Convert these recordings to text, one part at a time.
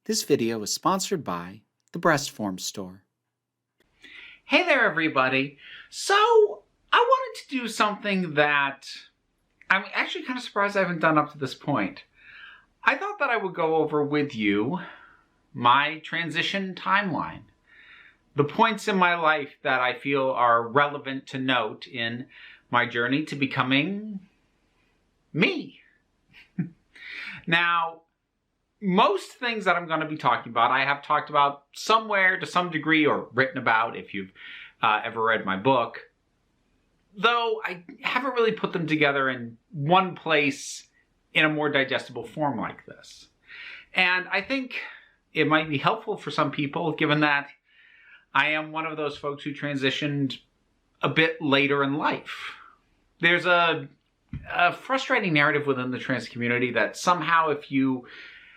This video is sponsored by the Breast Form Store. Hey there, everybody. So, I wanted to do something that I'm actually kind of surprised I haven't done up to this point. I thought that I would go over with you my transition timeline. The points in my life that I feel are relevant to note in my journey to becoming me. Now, most things that I'm going to be talking about, I have talked about somewhere to some degree or written about if you've ever read my book. Though I haven't really put them together in one place in a more digestible form like this. And I think it might be helpful for some people, given that I am one of those folks who transitioned a bit later in life. There's a frustrating narrative within the trans community that somehow if you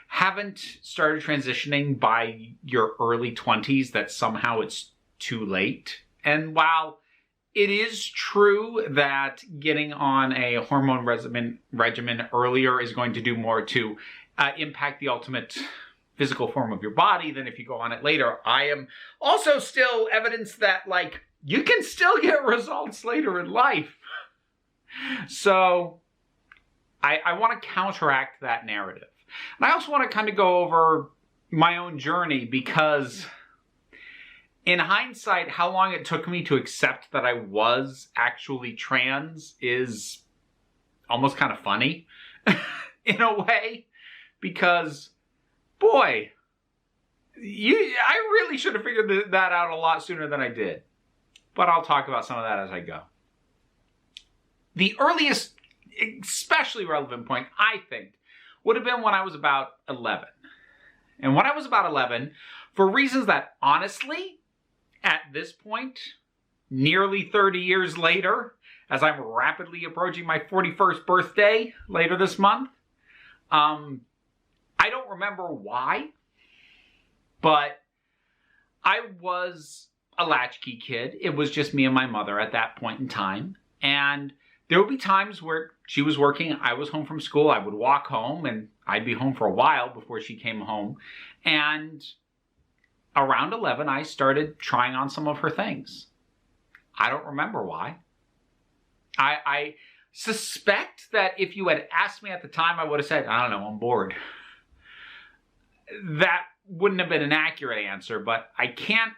haven't started transitioning by your early 20s, that somehow it's too late. And while it is true that getting on a hormone regimen earlier is going to do more to impact the ultimate physical form of your body than if you go on it later, I am also still evidence that, like, you can still get results later in life. So I want to counteract that narrative. And I also want to kind of go over my own journey because in hindsight, how long it took me to accept that I was actually trans is almost kind of funny in a way, because boy, I really should have figured that out a lot sooner than I did. But I'll talk about some of that as I go. The earliest, especially relevant point, I think, would have been when I was about 11. And when I was about 11, for reasons that honestly, at this point, nearly 30 years later, as I'm rapidly approaching my 41st birthday later this month, I don't remember why, but I was a latchkey kid. It was just me and my mother at that point in time. And there would be times where she was working, I was home from school, I would walk home, and I'd be home for a while before she came home. And around 11, I started trying on some of her things. I don't remember why. I suspect that if you had asked me at the time, I would have said, I don't know, I'm bored. That wouldn't have been an accurate answer, but I can't,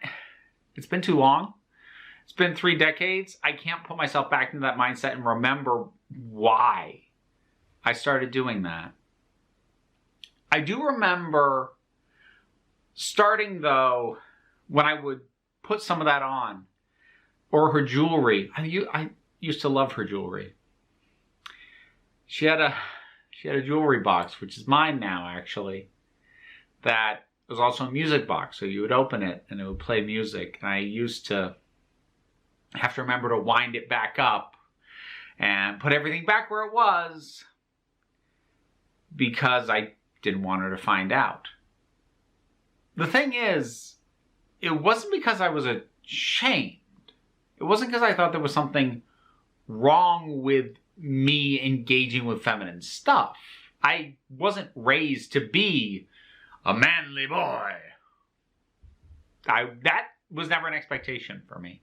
it's been too long. It's been 3 decades. I can't put myself back into that mindset and remember why I started doing that. I do remember starting, though, when I would put some of that on, or her jewelry. I used to love her jewelry. She had a jewelry box, which is mine now, actually, that was also a music box. So you would open it and it would play music. And I used to have to remember to wind it back up and put everything back where it was because I didn't want her to find out. The thing is, it wasn't because I was ashamed. It wasn't because I thought there was something wrong with me engaging with feminine stuff. I wasn't raised to be a manly boy. That was never an expectation for me.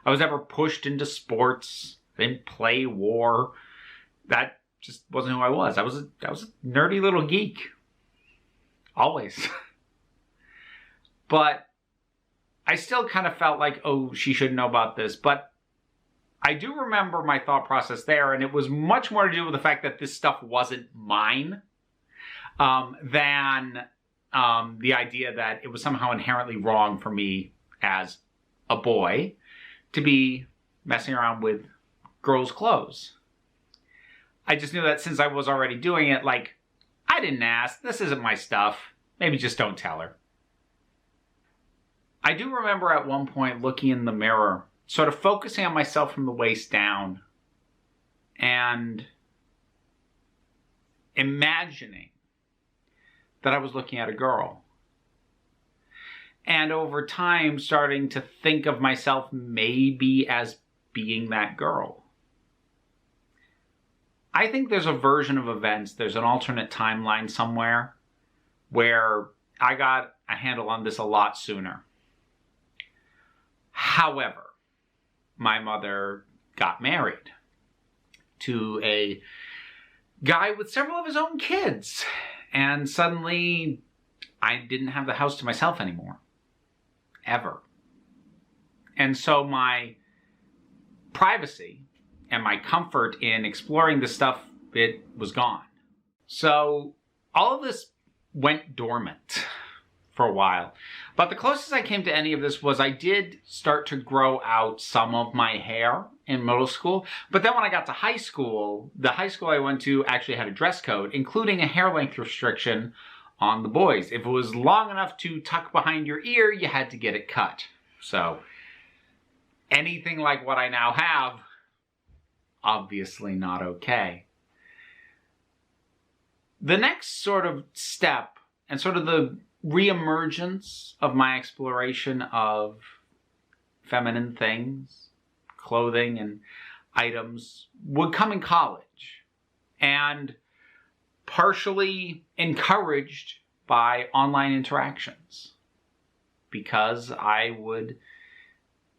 I was never pushed into sports. I didn't play war. That just wasn't who I was. I was a nerdy little geek. Always. But I still kind of felt like, oh, she should know about this. But I do remember my thought process there, and it was much more to do with the fact that this stuff wasn't mine than the idea that it was somehow inherently wrong for me as a boy to be messing around with girls' clothes. I just knew that since I was already doing it, like, I didn't ask, this isn't my stuff, maybe just don't tell her. I do remember at one point looking in the mirror, sort of focusing on myself from the waist down and imagining that I was looking at a girl. And over time, starting to think of myself maybe as being that girl. I think there's a version of events, there's an alternate timeline somewhere where I got a handle on this a lot sooner. However, my mother got married to a guy with several of his own kids. And suddenly, I didn't have the house to myself anymore. Ever. And so my privacy and my comfort in exploring this stuff, it was gone. So all of this went dormant for a while. But the closest I came to any of this was I did start to grow out some of my hair in middle school. But then when I got to high school, the high school I went to actually had a dress code, including a hair length restriction on the boys. If it was long enough to tuck behind your ear, you had to get it cut. So anything like what I now have, obviously not okay. The next sort of step and sort of the reemergence of my exploration of feminine things, clothing and items would come in college, and partially encouraged by online interactions, because I would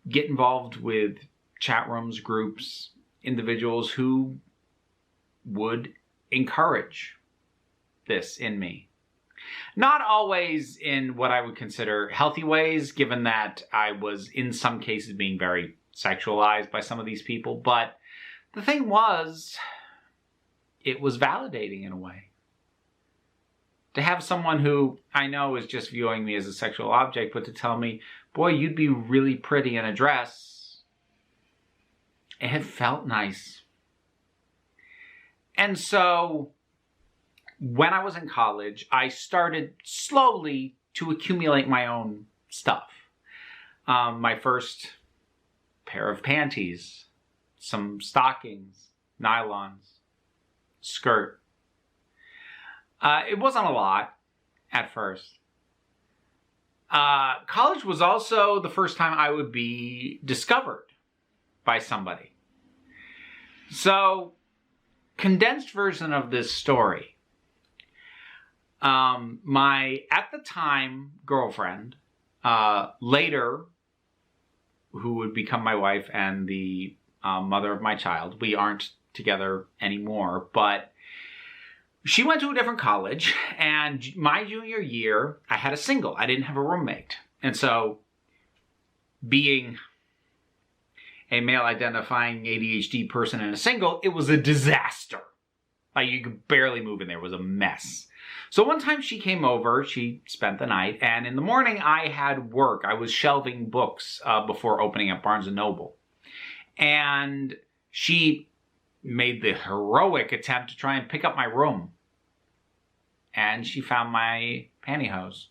get involved with chat rooms, groups, individuals who would encourage this in me. Not always in what I would consider healthy ways, given that I was in some cases being very sexualized by some of these people, but the thing was, it was validating in a way. To have someone who I know is just viewing me as a sexual object, but to tell me, boy, you'd be really pretty in a dress, it felt nice. And so when I was in college, I started slowly to accumulate my own stuff. My first pair of panties, some stockings, nylons, skirt. It wasn't a lot at first. College was also the first time I would be discovered by somebody. So, condensed version of this story. My, at the time, girlfriend, later, who would become my wife and the mother of my child. We aren't together anymore, but she went to a different college, and my junior year, I had a single. I didn't have a roommate. And so, being a male-identifying ADHD person and a single, it was a disaster. Like, you could barely move in there. It was a mess. So one time she came over, she spent the night, and in the morning I had work. I was shelving books before opening up Barnes & Noble. And she made the heroic attempt to try and pick up my room. And she found my pantyhose.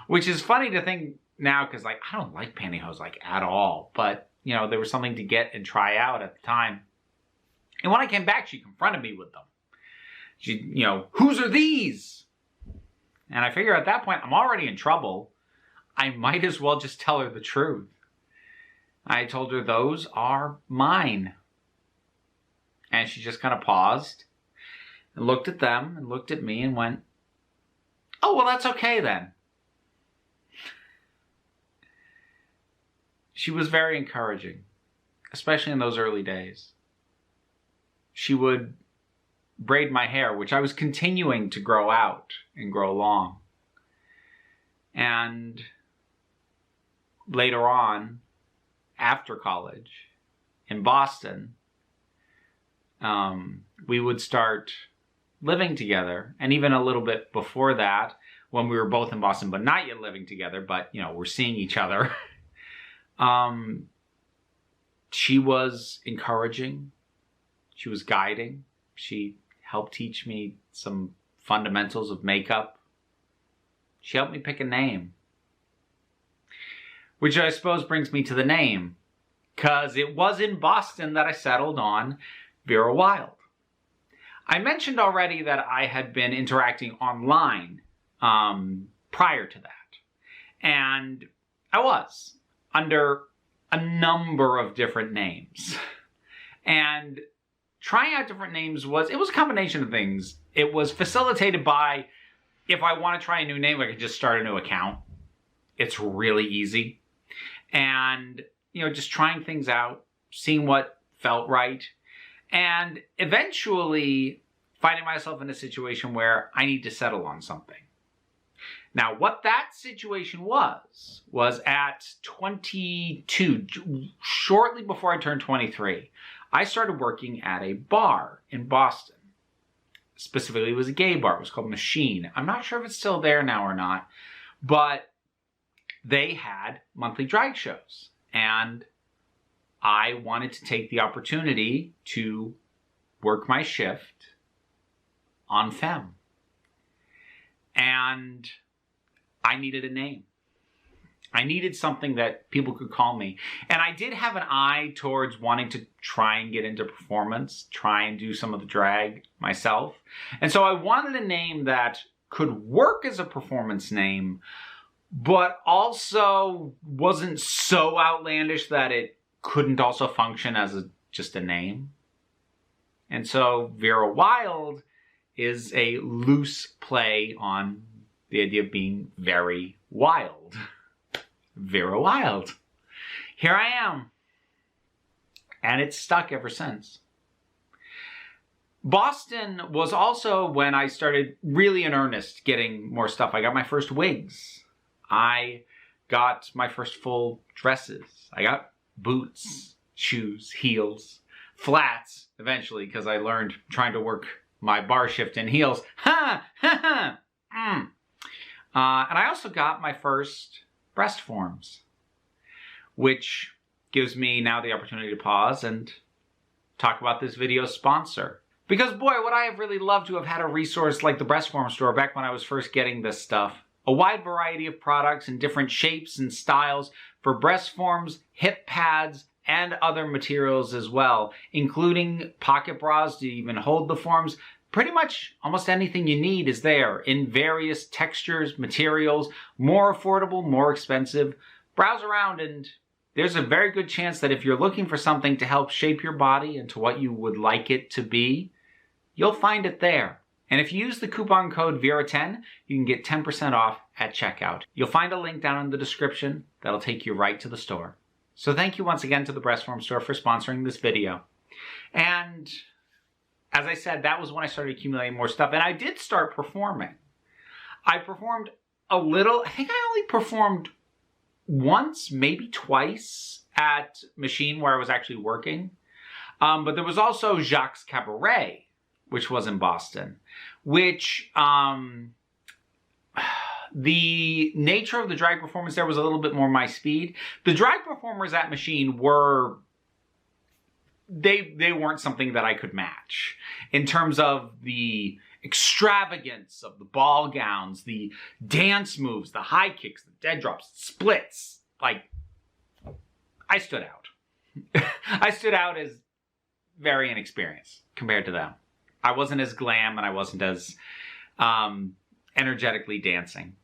Which is funny to think now, because like, I don't like pantyhose like at all. But, you know, there was something to get and try out at the time. And when I came back, she confronted me with them. She, you know, whose are these? And I figure at that point, I'm already in trouble. I might as well just tell her the truth. I told her those are mine. And she just kind of paused and looked at them and looked at me and went, oh, well, that's okay then. She was very encouraging, especially in those early days. She would braid my hair, which I was continuing to grow out and grow long. And later on, after college, in Boston, we would start living together. And even a little bit before that, when we were both in Boston, but not yet living together, but, you know, we're seeing each other. She was encouraging. She was guiding. She helped teach me some fundamentals of makeup. She helped me pick a name. Which I suppose brings me to the name, because it was in Boston that I settled on Vera Wylde. I mentioned already that I had been interacting online prior to that. And I was under a number of different names. And trying out different names was a combination of things. It was facilitated by if I want to try a new name, I can just start a new account. It's really easy. And, just trying things out, seeing what felt right, and eventually finding myself in a situation where I need to settle on something. Now, what that situation was at 22, shortly before I turned 23, I started working at a bar in Boston. Specifically, it was a gay bar. It was called Machine. I'm not sure if it's still there now or not, but they had monthly drag shows. And I wanted to take the opportunity to work my shift on femme. And I needed a name. I needed something that people could call me. And I did have an eye towards wanting to try and get into performance, try and do some of the drag myself. And so I wanted a name that could work as a performance name, but also wasn't so outlandish that it couldn't also function as just a name. And so Vera Wylde is a loose play on the idea of being very wild. Vera Wylde. Here I am. And it's stuck ever since. Boston was also when I started really in earnest getting more stuff. I got my first wigs. I got my first full dresses. I got boots, shoes, heels, flats eventually because I learned trying to work my bar shift in heels. Ha! Ha! Ha! And I also got my first breast forms, which gives me now the opportunity to pause and talk about this video's sponsor. Because boy, would I have really loved to have had a resource like the breast form store back when I was first getting this stuff. A wide variety of products in different shapes and styles for breast forms, hip pads, and other materials as well, including pocket bras to even hold the forms. Pretty much almost anything you need is there in various textures, materials, more affordable, more expensive. Browse around and there's a very good chance that if you're looking for something to help shape your body into what you would like it to be, you'll find it there. And if you use the coupon code VERA10, you can get 10% off at checkout. You'll find a link down in the description that'll take you right to the store. So thank you once again to the Breast Form Store for sponsoring this video. And as I said, that was when I started accumulating more stuff. And I did start performing. I performed a little. I think I only performed once, maybe twice at Machine where I was actually working. But there was also Jacques Cabaret, which was in Boston, which the nature of the drag performance there was a little bit more my speed. The drag performers at Machine were... They weren't something that I could match in terms of the extravagance of the ball gowns, the dance moves, the high kicks, the dead drops, splits. Like, I stood out. I stood out as very inexperienced compared to them. I wasn't as glam and I wasn't as energetically dancing.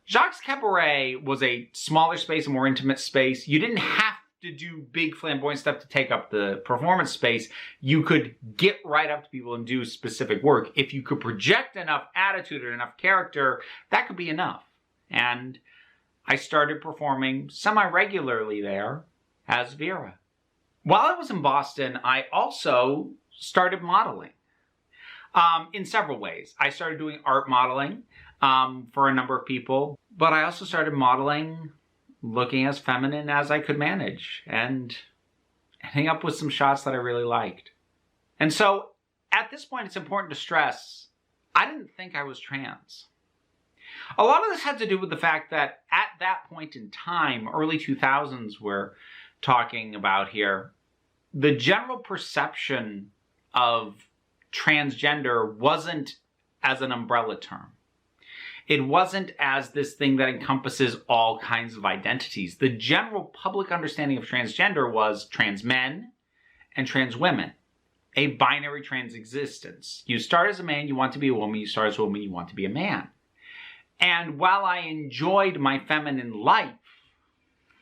Jacques Cabaret was a smaller space, a more intimate space. You didn't have to do big flamboyant stuff to take up the performance space. You could get right up to people and do specific work. If you could project enough attitude or enough character, that could be enough. And I started performing semi-regularly there as Vera. While I was in Boston, I also started modeling in several ways. I started doing art modeling for a number of people, but I also started modeling looking as feminine as I could manage and ending up with some shots that I really liked. And so at this point, it's important to stress, I didn't think I was trans. A lot of this had to do with the fact that at that point in time, early 2000s we're talking about here, the general perception of transgender wasn't as an umbrella term. It wasn't as this thing that encompasses all kinds of identities. The general public understanding of transgender was trans men and trans women, a binary trans existence. You start as a man, you want to be a woman. You start as a woman, you want to be a man. And while I enjoyed my feminine life,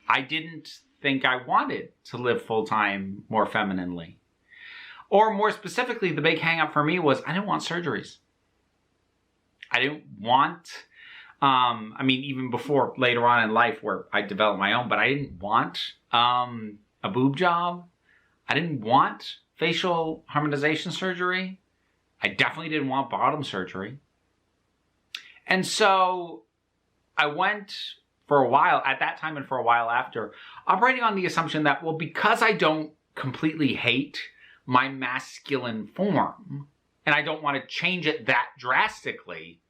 I didn't think I wanted to live full-time more femininely. Or more specifically, the big hang-up for me was I didn't want surgeries. I didn't want, I mean, even before later on in life where I developed my own, but I didn't want a boob job. I didn't want facial harmonization surgery. I definitely didn't want bottom surgery. And so I went for a while, at that time and for a while after, operating on the assumption that, well, because I don't completely hate my masculine form, and I don't want to change it that drastically,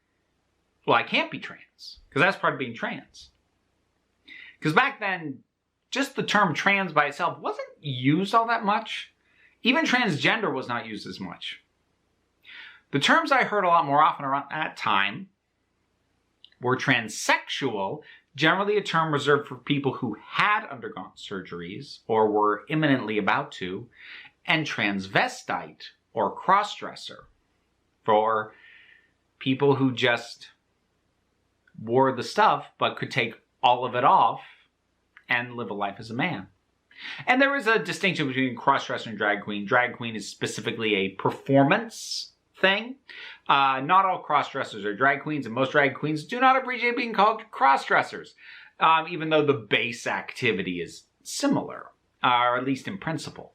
well, I can't be trans, because that's part of being trans. Because back then, just the term trans by itself wasn't used all that much. Even transgender was not used as much. The terms I heard a lot more often around that time were transsexual, generally a term reserved for people who had undergone surgeries or were imminently about to, and transvestite or crossdresser for people who just wore the stuff but could take all of it off and live a life as a man. And there is a distinction between crossdresser and drag queen. Drag queen is specifically a performance thing. Not all crossdressers are drag queens, and most drag queens do not appreciate being called crossdressers, even though the base activity is similar, or at least in principle.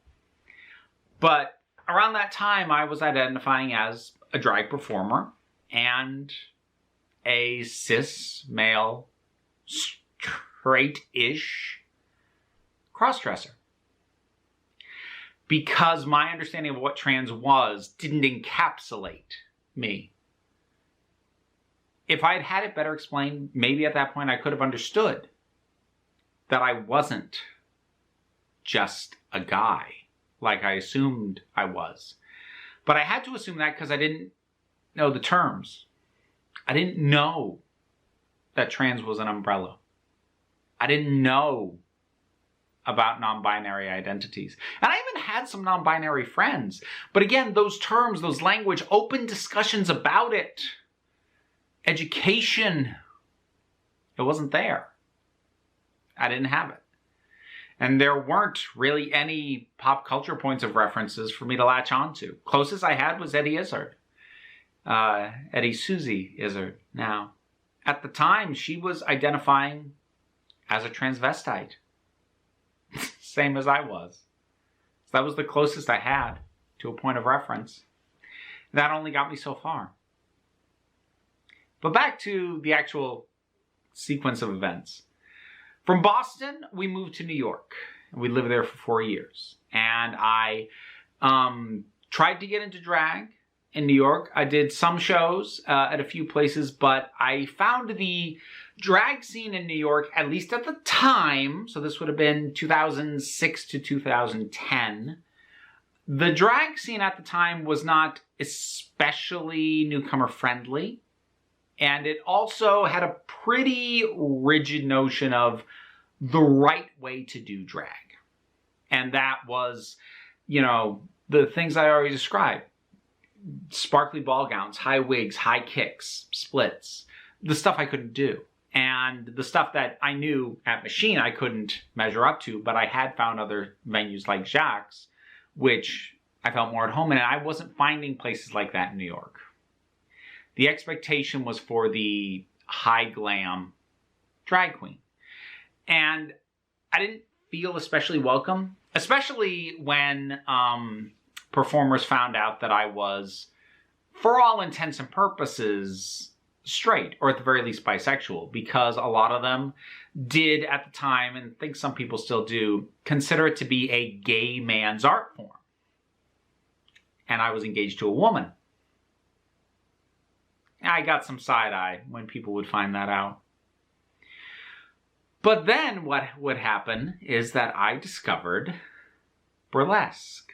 But around that time, I was identifying as a drag performer and a cis male, straight-ish crossdresser. Because my understanding of what trans was didn't encapsulate me. If I had had it better explained, maybe at that point I could have understood that I wasn't just a guy like I assumed I was. But I had to assume that because I didn't know the terms. I didn't know that trans was an umbrella. I didn't know about non-binary identities. And I even had some non-binary friends. But again, those terms, those language, open discussions about it. Education, it wasn't there. I didn't have it. And there weren't really any pop culture points of references for me to latch onto. Closest I had was Eddie Izzard. Eddie Susie Izzard now. At the time, she was identifying as a transvestite. Same as I was. So that was the closest I had to a point of reference. That only got me so far. But back to the actual sequence of events. From Boston, we moved to New York. We lived there for 4 years. And I tried to get into drag in New York. I did some shows at a few places, but I found the drag scene in New York, at least at the time, so this would have been 2006 to 2010, the drag scene at the time was not especially newcomer friendly. And it also had a pretty rigid notion of the right way to do drag. And that was, you know, the things I already described. Sparkly ball gowns, high wigs, high kicks, splits. The stuff I couldn't do. And the stuff that I knew at Machine I couldn't measure up to, but I had found other venues like Jacques, which I felt more at home in, and I wasn't finding places like that in New York. The expectation was for the high glam drag queen. And I didn't feel especially welcome, especially when performers found out that I was, for all intents and purposes, straight, or at the very least bisexual, because a lot of them did at the time, and I think some people still do, consider it to be a gay man's art form. And I was engaged to a woman. I got some side-eye when people would find that out. But then what would happen is that I discovered burlesque.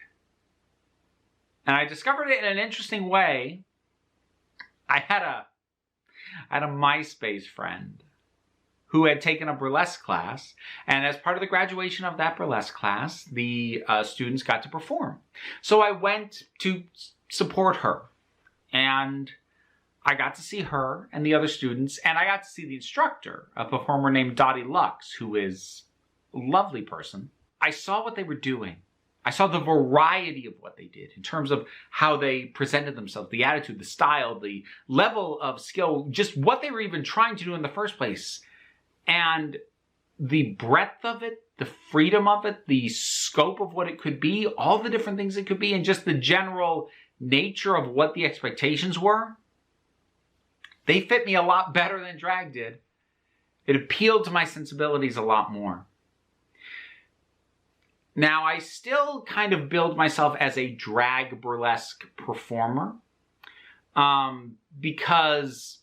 And I discovered it in an interesting way. I had a MySpace friend who had taken a burlesque class, and as part of the graduation of that burlesque class, the students got to perform. So I went to support her, and I got to see her and the other students, and I got to see the instructor, a performer named Dottie Lux, who is a lovely person. I saw what they were doing. I saw the variety of what they did in terms of how they presented themselves, the attitude, the style, the level of skill, just what they were even trying to do in the first place. And the breadth of it, the freedom of it, the scope of what it could be, all the different things it could be, and just the general nature of what the expectations were, they fit me a lot better than drag did. It appealed to my sensibilities a lot more. Now, I still kind of build myself as a drag burlesque performer because,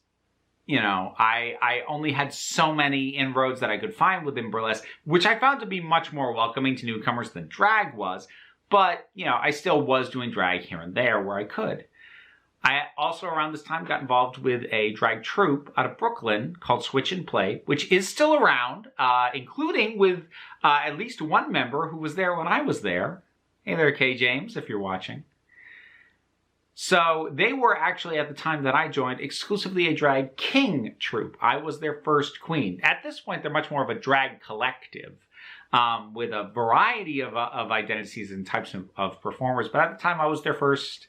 you know, I only had so many inroads that I could find within burlesque, which I found to be much more welcoming to newcomers than drag was. But, you know, I still was doing drag here and there where I could. I also, around this time, got involved with a drag troupe out of Brooklyn called Switch and Play, which is still around, including with at least one member who was there when I was there. Hey there, Kay James, if you're watching. So they were actually, at the time that I joined, exclusively a drag king troupe. I was their first queen. At this point, they're much more of a drag collective with a variety of identities and types of performers. But at the time, I was their first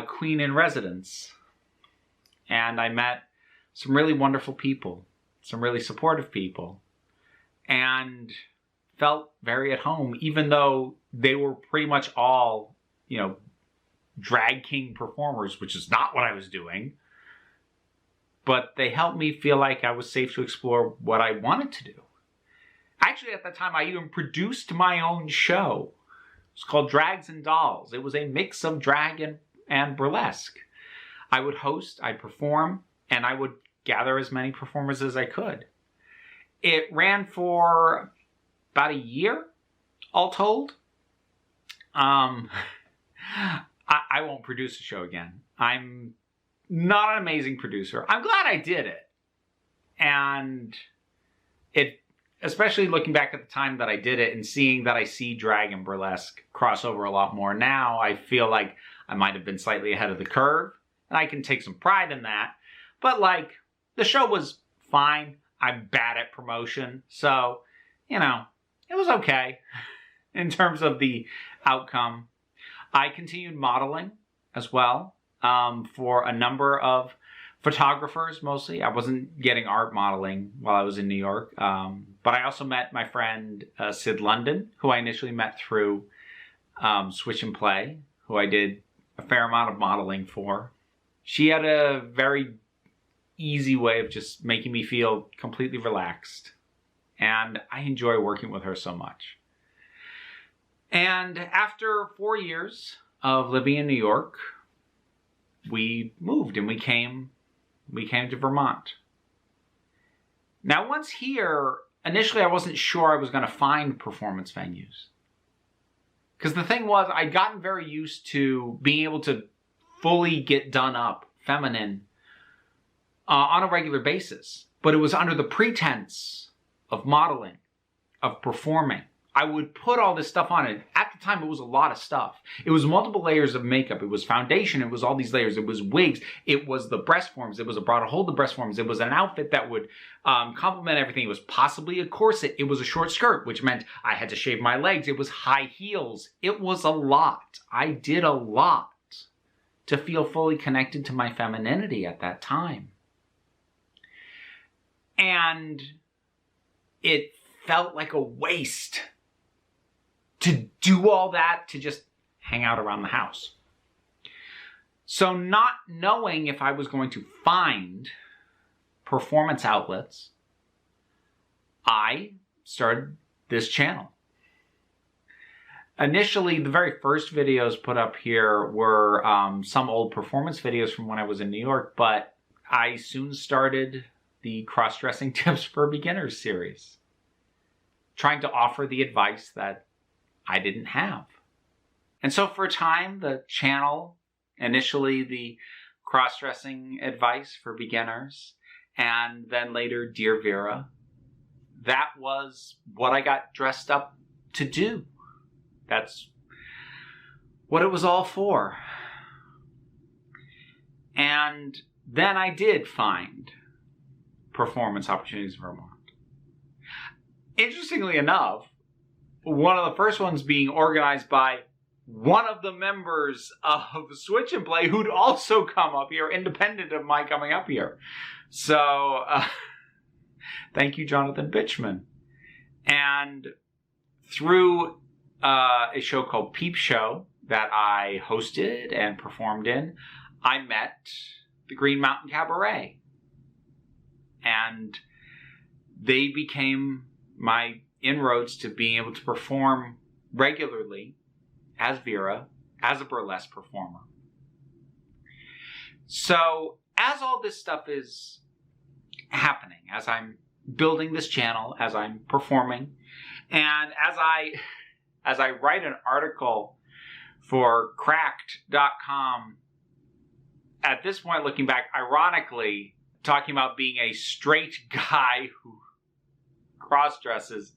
queen in residence. And I met some really wonderful people, some really supportive people, and felt very at home, even though they were pretty much all, you know, drag king performers, which is not what I was doing. But they helped me feel like I was safe to explore what I wanted to do. Actually, at that time, I even produced my own show. It was called Drags and Dolls. It was a mix of drag and burlesque. I would host, I'd perform, and I would gather as many performers as I could. It ran for about a year, all told. I won't produce a show again. I'm not an amazing producer. I'm glad I did it. And it, especially looking back at the time that I did it and seeing that I see drag and burlesque cross over a lot more now, I feel like I might have been slightly ahead of the curve, and I can take some pride in that. But, like, the show was fine. I'm bad at promotion, so, you know, it was okay in terms of the outcome. I continued modeling as well for a number of photographers, mostly. I wasn't getting art modeling while I was in New York, but I also met my friend Sid London, who I initially met through Switch and Play, who I did a fair amount of modeling for. She had a very easy way of just making me feel completely relaxed. And I enjoy working with her so much. And after 4 years of living in New York, we moved and we came to Vermont. Now, once here, initially I wasn't sure I was going to find performance venues. Because the thing was, I'd gotten very used to being able to fully get done up, feminine, on a regular basis. But it was under the pretense of modeling, of performing. I would put all this stuff on it. At the time, it was a lot of stuff. It was multiple layers of makeup. It was foundation. It was all these layers. It was wigs. It was the breast forms. It was a bra to hold the breast forms. It was an outfit that would complement everything. It was possibly a corset. It was a short skirt, which meant I had to shave my legs. It was high heels. It was a lot. I did a lot to feel fully connected to my femininity at that time. And it felt like a waste to do all that to just hang out around the house. So not knowing if I was going to find performance outlets, I started this channel. Initially, the very first videos put up here were some old performance videos from when I was in New York, but I soon started the Cross-Dressing Tips for Beginners series, trying to offer the advice that I didn't have. And so for a time, the channel, initially the cross-dressing advice for beginners, and then later Dear Vera, that was what I got dressed up to do. That's what it was all for. And then I did find performance opportunities in Vermont. Interestingly enough, one of the first ones being organized by one of the members of Switch and Play who'd also come up here, independent of my coming up here. So, thank you, Jonathan Bitchman. And through a show called Peep Show that I hosted and performed in, I met the Green Mountain Cabaret. And they became my inroads to being able to perform regularly as Vera, as a burlesque performer. So, as all this stuff is happening, as I'm building this channel, as I'm performing, and as I write an article for cracked.com, at this point, looking back, ironically, talking about being a straight guy who cross-dresses.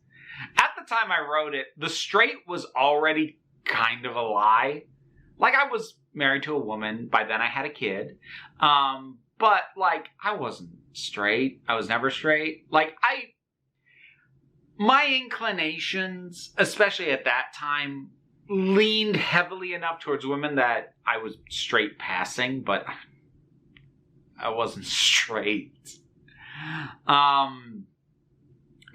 At the time I wrote it, the straight was already kind of a lie. Like, I was married to a woman. By then I had a kid. But, like, I wasn't straight. I was never straight. Like, my inclinations, especially at that time, leaned heavily enough towards women that I was straight passing, but I wasn't straight.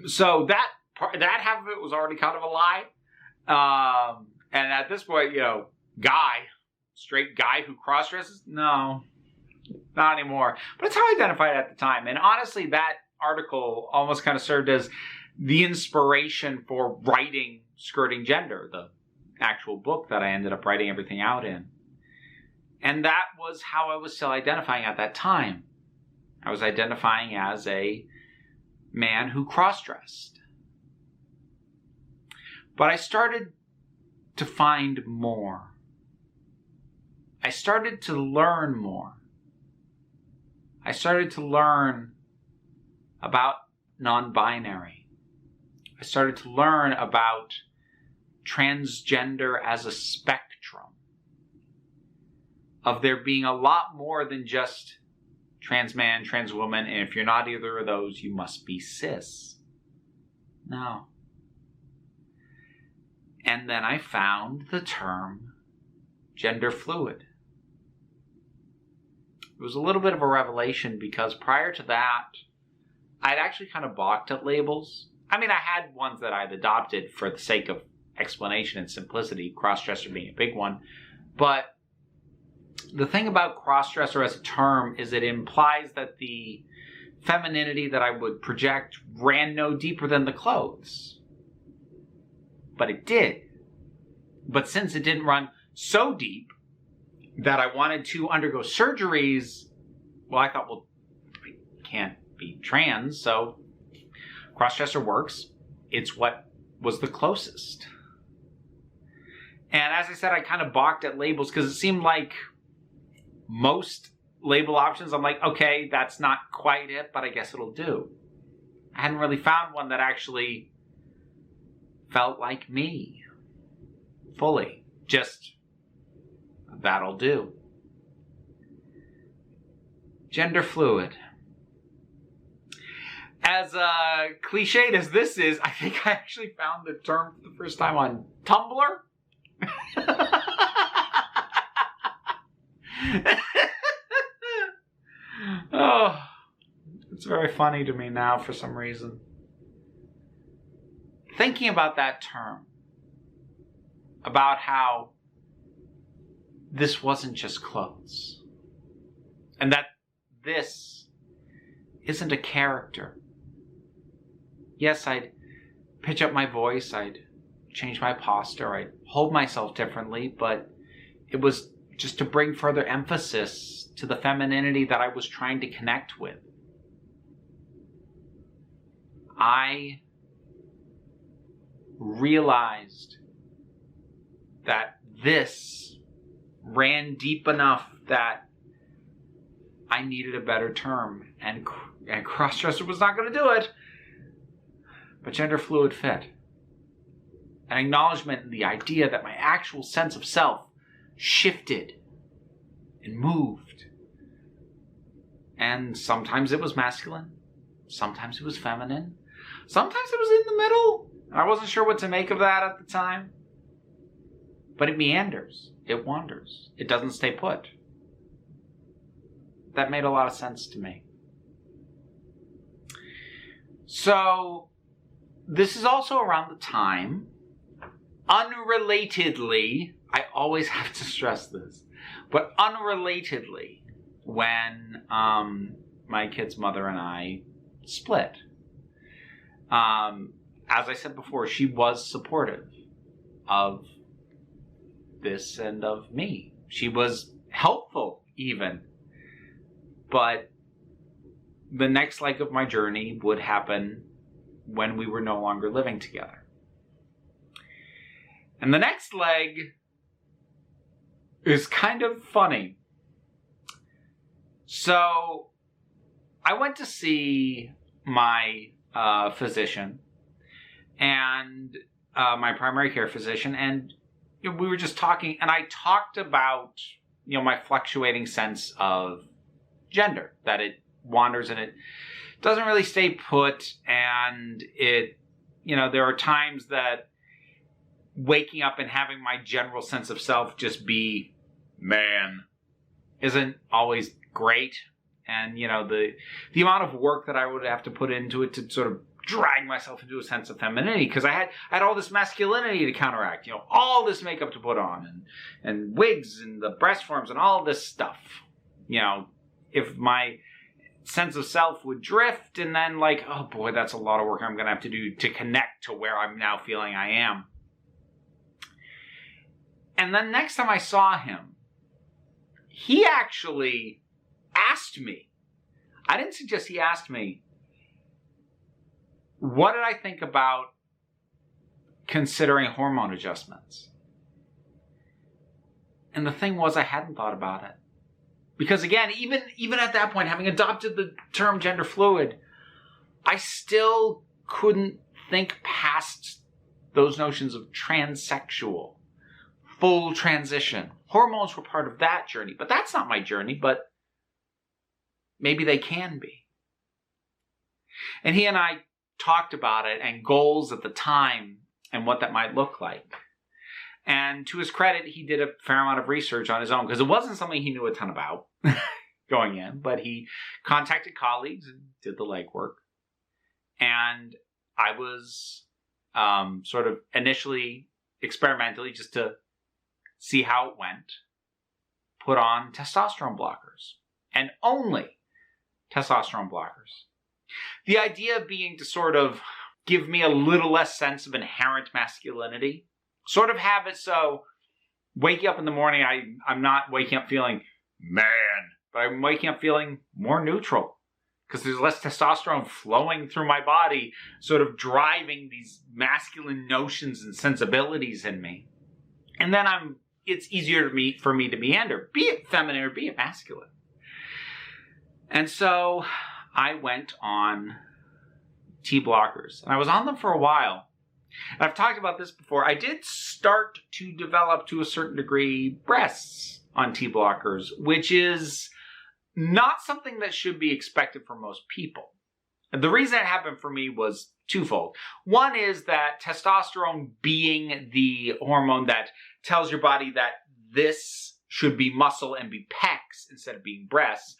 So that half of it was already kind of a lie. And at this point, straight guy who cross-dresses? No, not anymore. But it's how I identified it at the time. And honestly, that article almost kind of served as the inspiration for writing Skirting Gender, the actual book that I ended up writing everything out in. And that was how I was still identifying at that time. I was identifying as a man who cross-dressed. But I started to find more. I started to learn more. I started to learn about non-binary. I started to learn about transgender as a spectrum. Of there being a lot more than just trans man, trans woman, and if you're not either of those, you must be cis. No. And then I found the term gender fluid. It was a little bit of a revelation because prior to that, I'd actually kind of balked at labels. I mean, I had ones that I'd adopted for the sake of explanation and simplicity, crossdresser being a big one. But the thing about crossdresser as a term is it implies that the femininity that I would project ran no deeper than the clothes. But it did. But since it didn't run so deep that I wanted to undergo surgeries, well, I thought, well, I can't be trans, so crossdresser works. It's what was the closest. And as I said, I kind of balked at labels because it seemed like most label options, I'm like, okay, that's not quite it, but I guess it'll do. I hadn't really found one that actually felt like me fully. Just, that'll do. Gender fluid. As cliched as this is, I think I actually found the term for the first time on Tumblr. Oh, it's very funny to me now for some reason. Thinking about that term, about how this wasn't just clothes, and that this isn't a character. Yes, I'd pitch up my voice, I'd change my posture, I'd hold myself differently, but it was just to bring further emphasis to the femininity that I was trying to connect with. I realized that this ran deep enough that I needed a better term, and crossdresser was not going to do it, but gender fluid fit. An acknowledgement in the idea that my actual sense of self shifted and moved. And sometimes it was masculine, sometimes it was feminine, sometimes it was in the middle, I wasn't sure what to make of that at the time. But it meanders. It wanders. It doesn't stay put. That made a lot of sense to me. So, this is also around the time, unrelatedly, I always have to stress this, but unrelatedly, when my kid's mother and I split. As I said before, she was supportive of this and of me. She was helpful, even. But the next leg of my journey would happen when we were no longer living together. And the next leg is kind of funny. So, I went to see my physician and my primary care physician, and we were just talking, and I talked about, my fluctuating sense of gender, that it wanders and it doesn't really stay put, and it, there are times that waking up and having my general sense of self just be man isn't always great, and the amount of work that I would have to put into it to sort of drag myself into a sense of femininity, because I had all this masculinity to counteract, all this makeup to put on, and wigs and the breast forms and all this stuff. If my sense of self would drift, and then oh boy, that's a lot of work I'm going to have to do to connect to where I'm now feeling I am. And then next time I saw him, he actually asked me, I didn't suggest, he asked me, what did I think about considering hormone adjustments? And the thing was, I hadn't thought about it. Because again, even at that point, having adopted the term gender fluid, I still couldn't think past those notions of transsexual, full transition. Hormones were part of that journey, but that's not my journey, but maybe they can be. And he and I talked about it and goals at the time and what that might look like. And to his credit, he did a fair amount of research on his own, because it wasn't something he knew a ton about going in, but he contacted colleagues and did the legwork. And I was sort of initially, experimentally, just to see how it went, put on testosterone blockers, and only testosterone blockers. The idea being to sort of give me a little less sense of inherent masculinity. Sort of have it so waking up in the morning, I'm not waking up feeling man, but I'm waking up feeling more neutral. Because there's less testosterone flowing through my body, sort of driving these masculine notions and sensibilities in me. And then it's easier for me to meander, be it feminine or be it masculine. And so I went on T blockers. And I was on them for a while. And I've talked about this before. I did start to develop, to a certain degree, breasts on T blockers, which is not something that should be expected for most people. And the reason it happened for me was twofold. One is that testosterone being the hormone that tells your body that this should be muscle and be pecs instead of being breasts,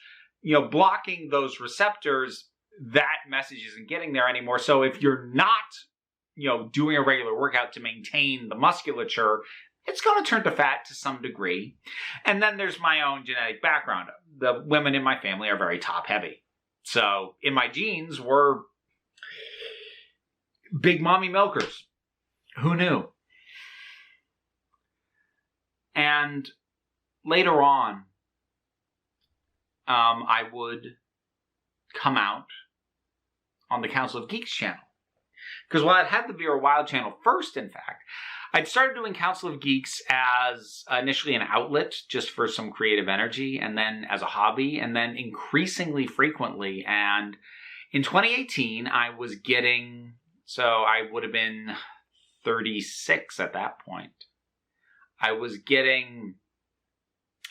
blocking those receptors, that message isn't getting there anymore. So if you're not, doing a regular workout to maintain the musculature, it's going to turn to fat to some degree. And then there's my own genetic background. The women in my family are very top heavy. So in my genes were big mommy milkers. Who knew? And later on, I would come out on the Council of Geeks channel. Because while I'd had the Vera Wylde channel first, in fact, I'd started doing Council of Geeks as initially an outlet just for some creative energy, and then as a hobby, and then increasingly frequently. And in 2018, I was getting, so I would have been 36 at that point. I was getting,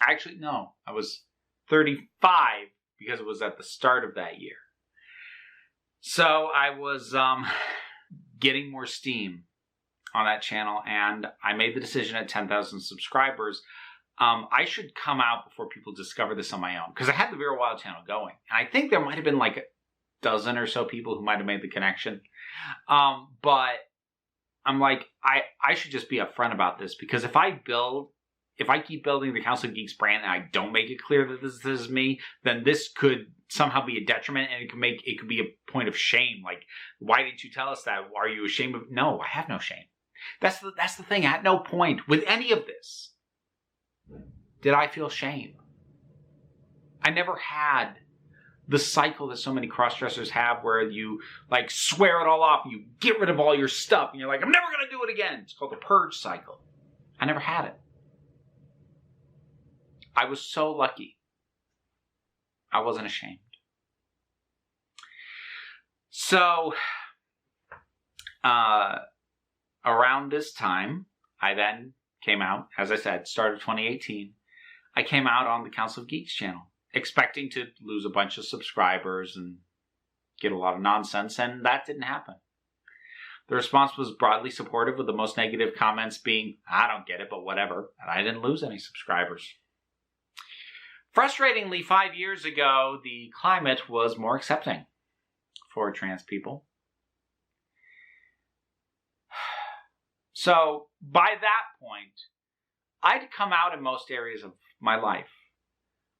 actually, no, I was 35 because it was at the start of that year. So I was getting more steam on that channel, and I made the decision at 10,000 subscribers, I should come out before people discover this on my own, because I had the Vera Wylde channel going, and I think there might have been like a dozen or so people who might have made the connection. But I'm like, I should just be upfront about this, because if I keep building the Council of Geeks brand and I don't make it clear that this is me, then this could somehow be a detriment, and it could be a point of shame. Like, why didn't you tell us that? Are you ashamed of? No, I have no shame. That's the thing. At no point with any of this did I feel shame. I never had the cycle that so many cross-dressers have, where you like swear it all off and you get rid of all your stuff and you're like, I'm never going to do it again. It's called the purge cycle. I never had it. I was so lucky. I wasn't ashamed. So, around this time, I then came out, as I said, start of 2018, I came out on the Council of Geeks channel, expecting to lose a bunch of subscribers and get a lot of nonsense, and that didn't happen. The response was broadly supportive, with the most negative comments being, I don't get it, but whatever, and I didn't lose any subscribers. Frustratingly, 5 years ago, the climate was more accepting for trans people. So, by that point, I'd come out in most areas of my life.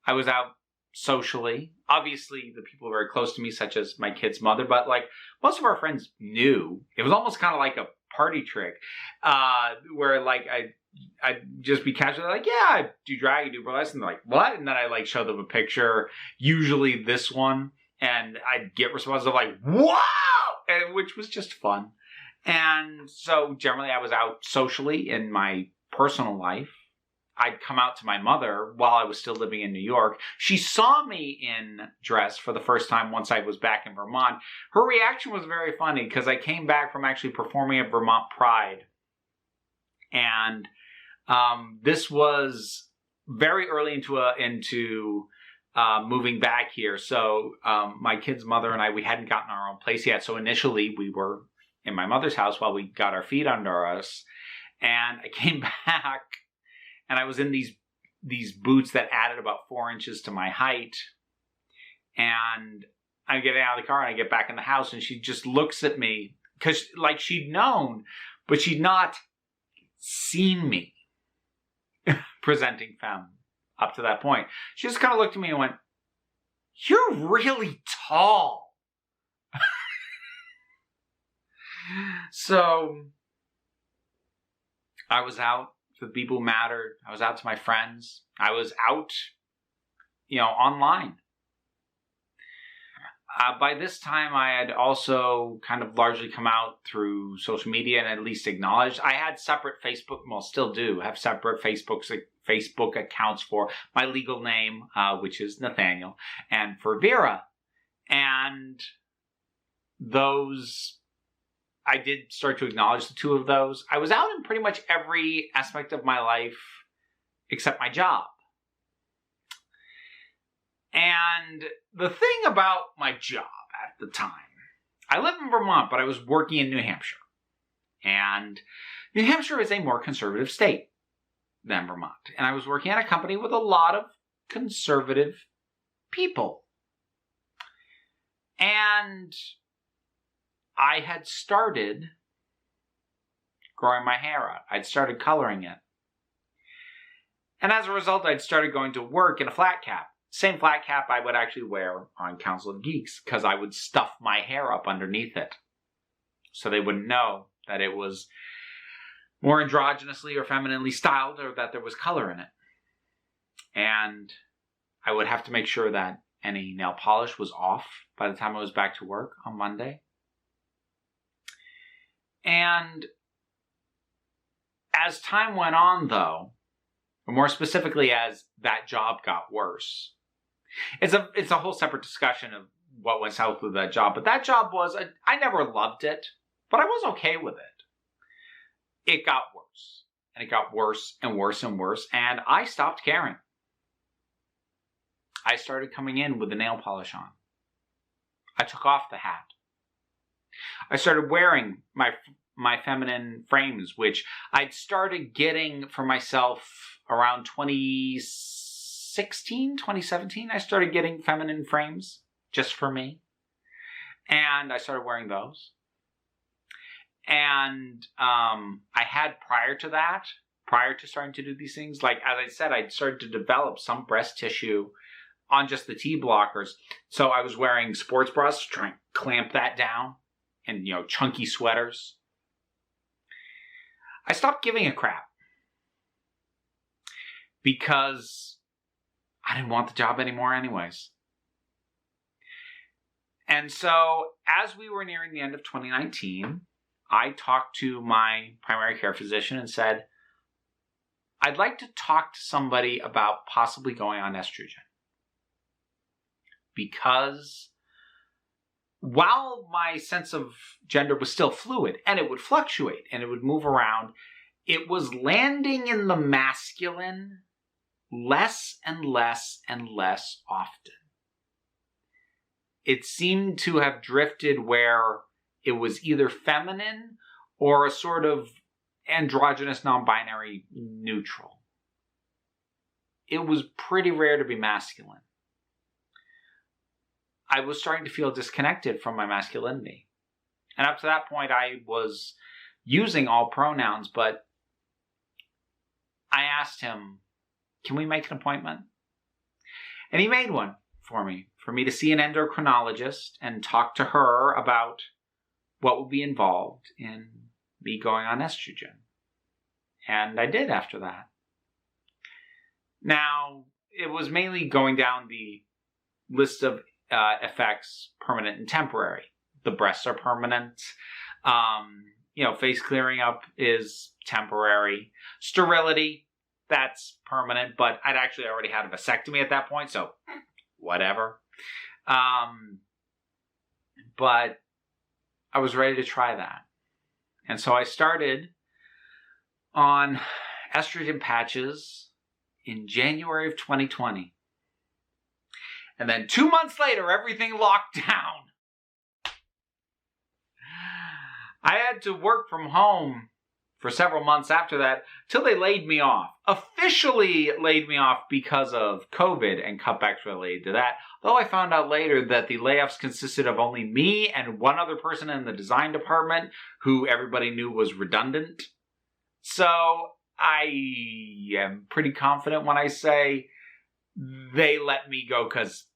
I was out socially. Obviously, the people very close to me, such as my kid's mother, but like most of our friends knew. It was almost kind of like a party trick, where like I'd just be casually like, yeah, I do drag, I do burlesque, and they're like, what? And then I like show them a picture, usually this one, and I'd get responses of like, wow! And, which was just fun. And so generally I was out socially in my personal life. I'd come out to my mother while I was still living in New York. She saw me in dress for the first time once I was back in Vermont. Her reaction was very funny, because I came back from actually performing at Vermont Pride. And this was very early into moving back here. So my kid's mother and we hadn't gotten our own place yet. So initially we were in my mother's house while we got our feet under us. And I came back, and I was in these boots that added about 4 inches to my height. And I get out of the car and I get back in the house, and she just looks at me, because like she'd known, but she'd not seen me presenting femme up to that point. She just kind of looked at me and went, "You're really tall." So I was out to the people who mattered. I was out to my friends. I was out, online. By this time, I had also kind of largely come out through social media and at least acknowledged. I had separate Facebook, well, still do have separate Facebook accounts for my legal name, which is Nathaniel, and for Vera. And those, I did start to acknowledge the two of those. I was out in pretty much every aspect of my life except my job. And the thing about my job at the time, I live in Vermont, but I was working in New Hampshire. And New Hampshire is a more conservative state than Vermont. And I was working at a company with a lot of conservative people. And I had started growing my hair out. I'd started coloring it. And as a result, I'd started going to work in a flat cap. Same flat cap I would actually wear on Council of Geeks, because I would stuff my hair up underneath it, so they wouldn't know that it was more androgynously or femininely styled, or that there was color in it. And I would have to make sure that any nail polish was off by the time I was back to work on Monday. And as time went on, though, or more specifically as that job got worse, it's a whole separate discussion of what went south with that job. But that job was, I never loved it, but I was okay with it. It got worse, and it got worse and worse and worse, and I stopped caring. I started coming in with the nail polish on. I took off the hat. I started wearing my feminine frames, which I'd started getting for myself around 2016, 2017. I started getting feminine frames just for me. And I started wearing those. And I had prior to starting to do these things, like as I said, I'd started to develop some breast tissue on just the T blockers. So I was wearing sports bras to try and clamp that down, and chunky sweaters. I stopped giving a crap because I didn't want the job anymore anyways. And so as we were nearing the end of 2019, I talked to my primary care physician and said, I'd like to talk to somebody about possibly going on estrogen. Because while my sense of gender was still fluid, and it would fluctuate, and it would move around, it was landing in the masculine less and less and less often. It seemed to have drifted where it was either feminine or a sort of androgynous, non-binary neutral. It was pretty rare to be masculine. I was starting to feel disconnected from my masculinity. And up to that point, I was using all pronouns, but I asked him, can we make an appointment? And he made one for me to see an endocrinologist and talk to her about what would be involved in me going on estrogen. And I did after that. Now, it was mainly going down the list of effects, permanent and temporary. The breasts are permanent. Face clearing up is temporary. Sterility, that's permanent, but I'd actually already had a vasectomy at that point, so whatever. But I was ready to try that. And so I started on estrogen patches in January of 2020. And then 2 months later, everything locked down. I had to work from home for several months after that till they laid me off. Officially laid me off because of COVID and cutbacks related to that. Though I found out later that the layoffs consisted of only me and one other person in the design department who everybody knew was redundant. So I am pretty confident when I say they let me go because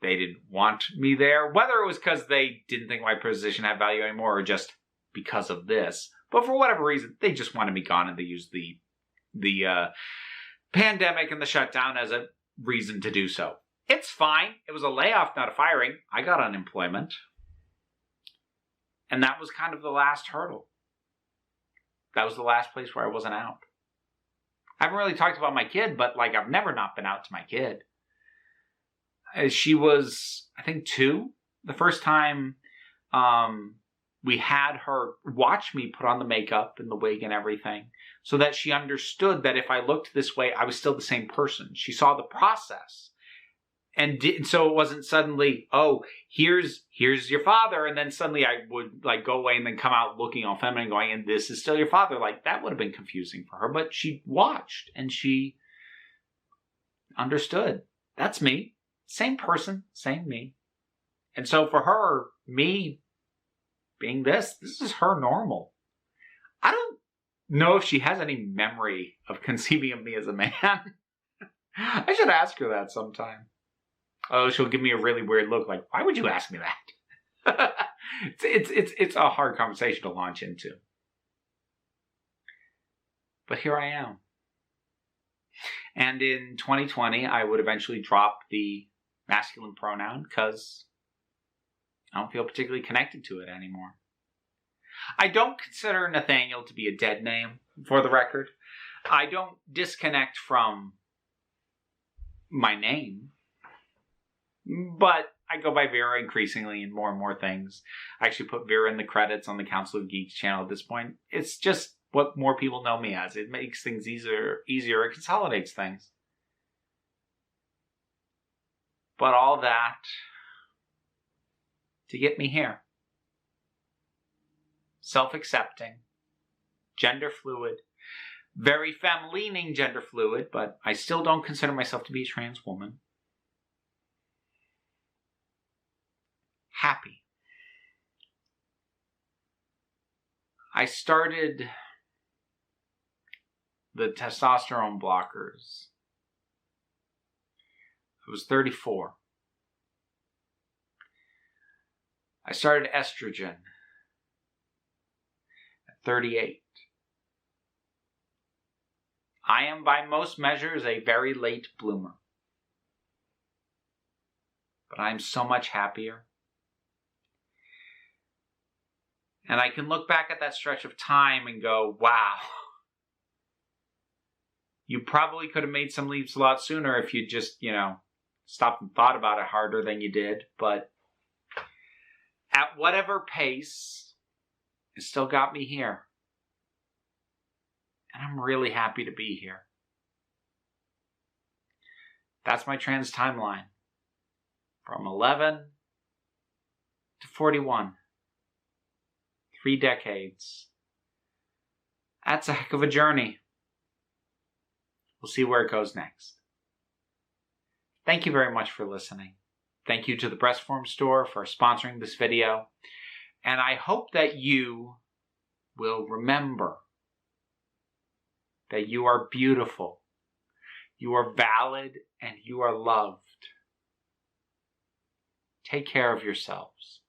they didn't want me there. Whether it was because they didn't think my position had value anymore or just because of this. But for whatever reason, they just wanted me gone, and they used the pandemic and the shutdown as a reason to do so. It's fine. It was a layoff, not a firing. I got unemployment. And that was kind of the last hurdle. That was the last place where I wasn't out. I haven't really talked about my kid, but I've never not been out to my kid. She was, I think, 2. The first time we had her watch me put on the makeup and the wig and everything so that she understood that if I looked this way, I was still the same person. She saw the process. And so it wasn't suddenly, oh, here's your father. And then suddenly I would go away and then come out looking all feminine going, and this is still your father. That would have been confusing for her. But she watched and she understood. That's me. Same person, same me. And so for her, me being this is her normal. I don't know if she has any memory of conceiving of me as a man. I should ask her that sometime. Oh, she'll give me a really weird look why would you ask me that? It's a hard conversation to launch into. But here I am. And in 2020, I would eventually drop the masculine pronoun because I don't feel particularly connected to it anymore. I don't consider Nathaniel to be a dead name, for the record. I don't disconnect from my name, but I go by Vera increasingly in more and more things. I actually put Vera in the credits on the Council of Geeks channel at this point. It's just what more people know me as. It makes things easier. It consolidates things. But all that to get me here. self-accepting, gender fluid, very femme-leaning gender fluid, but I still don't consider myself to be a trans woman. Happy. I started the testosterone blockers. I was 34. I started estrogen at 38. I am by most measures a very late bloomer. But I'm so much happier. And I can look back at that stretch of time and go, wow. You probably could have made some leaps a lot sooner if you just, stopped and thought about it harder than you did. But at whatever pace, it still got me here. And I'm really happy to be here. That's my trans timeline. From 11 to 41. 3 decades. That's a heck of a journey. We'll see where it goes next. Thank you very much for listening. Thank you to the Breast Form Store for sponsoring this video. And I hope that you will remember that you are beautiful, you are valid, and you are loved. Take care of yourselves.